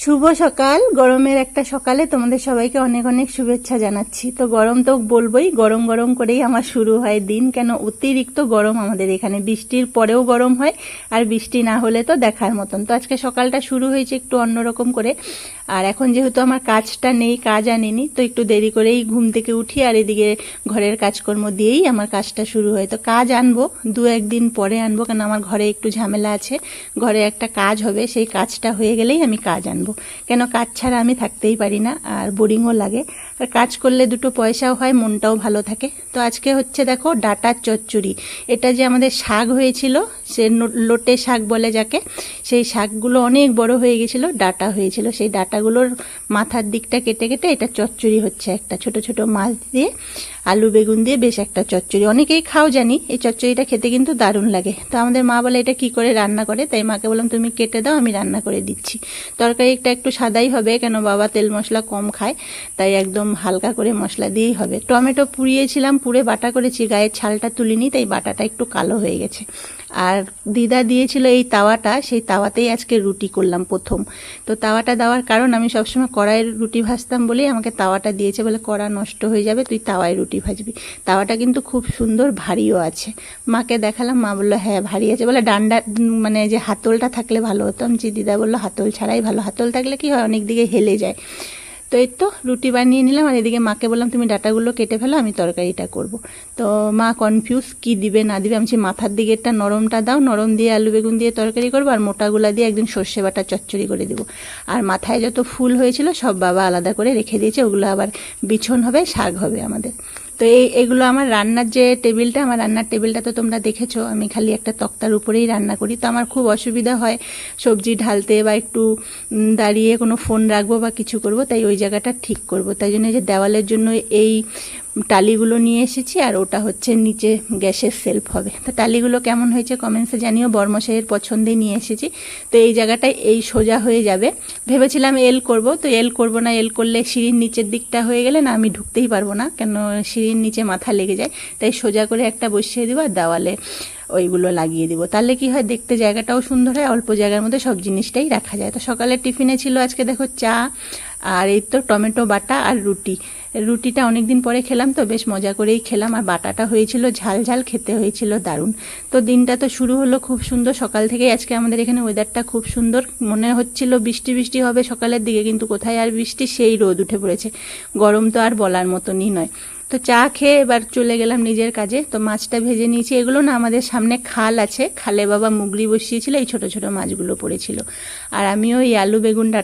শুভ সকাল। গরমের একটা সকালে তোমাদের সবাইকে অনেক অনেক শুভেচ্ছা জানাচ্ছি। তো গরম তো বলবোই, গরম গরম করেই আমার শুরু হয় দিন। কেন অতিরিক্ত গরম আমাদের এখানে, বৃষ্টির পরেও গরম হয়, আর বৃষ্টি না হলে তো দেখার মতন। তো আজকে সকালটা শুরু হয়েছে একটু অন্যরকম করে। আর এখন যেহেতু আমার কাজটা নেই, কাজ আনিনি, তো একটু দেরি করেই ঘুম থেকে উঠি, আর এদিকে ঘরের কাজকর্ম দিয়েই আমার কাজটা শুরু হয়। তো কাজ আনবো দু একদিন পরে আনবো, কেন আমার ঘরে একটু ঝামেলা আছে, ঘরে একটা কাজ হবে, সেই কাজটা হয়ে গেলেই আমি কাজ আনবো। কেন কাজ ছাড়া আমি থাকতেই পারি না, আর বোরিংও লাগে। আর কাজ করলে দুটো পয়সাও হয়, মনটাও ভালো থাকে। তো আজকে হচ্ছে দেখো ডাটার চচ্চড়ি। এটা যে আমাদের শাক হয়েছিল, সে লোটে শাক বলে যাকে, সেই শাকগুলো অনেক বড় হয়ে গেছিল, ডাটা হয়েছিল, সেই ডাটাগুলোর মাথার দিকটা কেটে কেটে এটা চচ্চড়ি হচ্ছে। একটা ছোট ছোট মাছ দিয়ে আলু বেগুন দিয়ে বেশ একটা চচ্চড়ি। অনেকেই খাও জানি, এই চচ্চড়িটা খেতে কিন্তু দারুণ লাগে। তো আমাদের মা বলে এটা কি করে রান্না করে, তাই মাকে বললাম তুমি কেটে দাও, আমি রান্না করে দিচ্ছি। তরকারিটা একটু সাদাই হবে, কেন বাবা তেল মশলা কম খায়, তাই একদম হালকা করে মশলা দিয়েই হবে। টমেটো পুড়িয়েছিলাম, পুড়ে বাটা করেছি, গায়ের ছালটা তুলিনি, তাই বাটাটা একটু কালো হয়ে গেছে। আর দিদা দিয়েছিল এই তাওয়াটা, সেই তাওয়াতেই আজকে রুটি করলাম প্রথম। তো তাওয়াটা দেওয়ার কারণ, আমি সবসময় কড়াইয়ের রুটি ভাজতাম বলেই আমাকে তাওয়াটা দিয়েছে, বলে কড়া নষ্ট হয়ে যাবে, তুই তাওয়ায় রুটি ভাজবি। তাওয়াটা কিন্তু খুব সুন্দর, ভারীও আছে। মাকে দেখালাম, মা বললো হ্যাঁ ভারী আছে, বলে ডান্ডা মানে যে হাতলটা থাকলে ভালো হতো। আমি দিদা বললো হাতল ছাড়াই ভালো, হাতল থাকলে কি হয় অনেক দিকে হেলে যায়। তো এই তো রুটি বানিয়ে নিলাম, আর এদিকে মাকে বললাম তুমি ডাটাগুলো কেটে ফেলো, আমি তরকারিটা করব। তো মা কনফিউজ, কি দিবে না দিবে। আমি মাথার দিকেরটা নরমটা দাও, নরম দিয়ে আলু বেগুন দিয়ে তরকারি করবো, আর মোটাগুলা দিয়ে একদিন সর্ষে বাটা চচ্চড়ি করে দেবো। আর মাথায় যত ফুল হয়েছিল সব বাবা আলাদা করে রেখে দিয়েছে, ওগুলো আবার বিছন হবে, শাক হবে আমাদের। তো এগুলো আমার রান্নার যে টেবিলটা, আমার রান্নার টেবিলটা তো তোমরা দেখেছো, আমি খালি একটা তক্তার উপরেই রান্না করি। তো আমার খুব অসুবিধা হয় সবজি ঢালতে, বা একটু দাঁড়িয়ে কোনো ফোন রাখবো বা কিছু করব, তাই ওই জায়গাটা ঠিক করব। তাই জন্য যে দেওয়ালের জন্য এই টালিগুলো নিয়ে এসেছি, আর ওটা হচ্ছে নিচে গ্যাসের সেলফ হবে। তো টালিগুলো কেমন হয়েছে কমেন্টসে জানিও, বর্মশাইয়ের পছন্দেই নিয়ে এসেছি। তো এই জায়গাটায় এই সোজা হয়ে যাবে। ভেবেছিলাম এল করব, তো এল করব না, এল করলে সিঁড়ির নিচের দিকটা হয়ে গেলে না আমি ঢুকতেই পারবো না, কেন সিঁড়ির নিচে মাথা লেগে যায়। তাই সোজা করে একটা বসিয়ে দিব, আর দেওয়ালে ওইগুলো লাগিয়ে দিব। তাহলে কি হয়, দেখতে জায়গাটাও সুন্দর হয়, অল্প জায়গার মধ্যে সব জিনিসটাই রাখা যায়। তো সকালের টিফিনে ছিল আজকে দেখো চা, আর এই তো টমেটো বাটা আর রুটি। রুটিটা অনেকদিন পরে খেলাম, তো বেশ মজা করেই খেলাম। আর বাটাটা হয়েছিল ঝাল ঝাল, খেতে হয়েছিল দারুণ। তো দিনটা তো শুরু হলো খুব সুন্দর সকাল থেকে। আজকে আমাদের এখানে ওয়েদারটা খুব সুন্দর, মনে হচ্ছিল বৃষ্টি বৃষ্টি হবে সকালের দিকে, কিন্তু কোথায় আর বৃষ্টি, সেই রোদ উঠে পড়েছে। গরম তো আর বলার মতনই নয়। তো চা খেয়ে এবার চলে গেলাম নিজের কাজে। তো মাছটা ভেজে নিয়েছি। এগুলো না আমাদের সামনে খাল আছে, খালে বাবা মুগরি বসিয়েছিল, এই ছোট ছোট মাছগুলো পড়েছিল। আর আমিও এই আলু বেগুন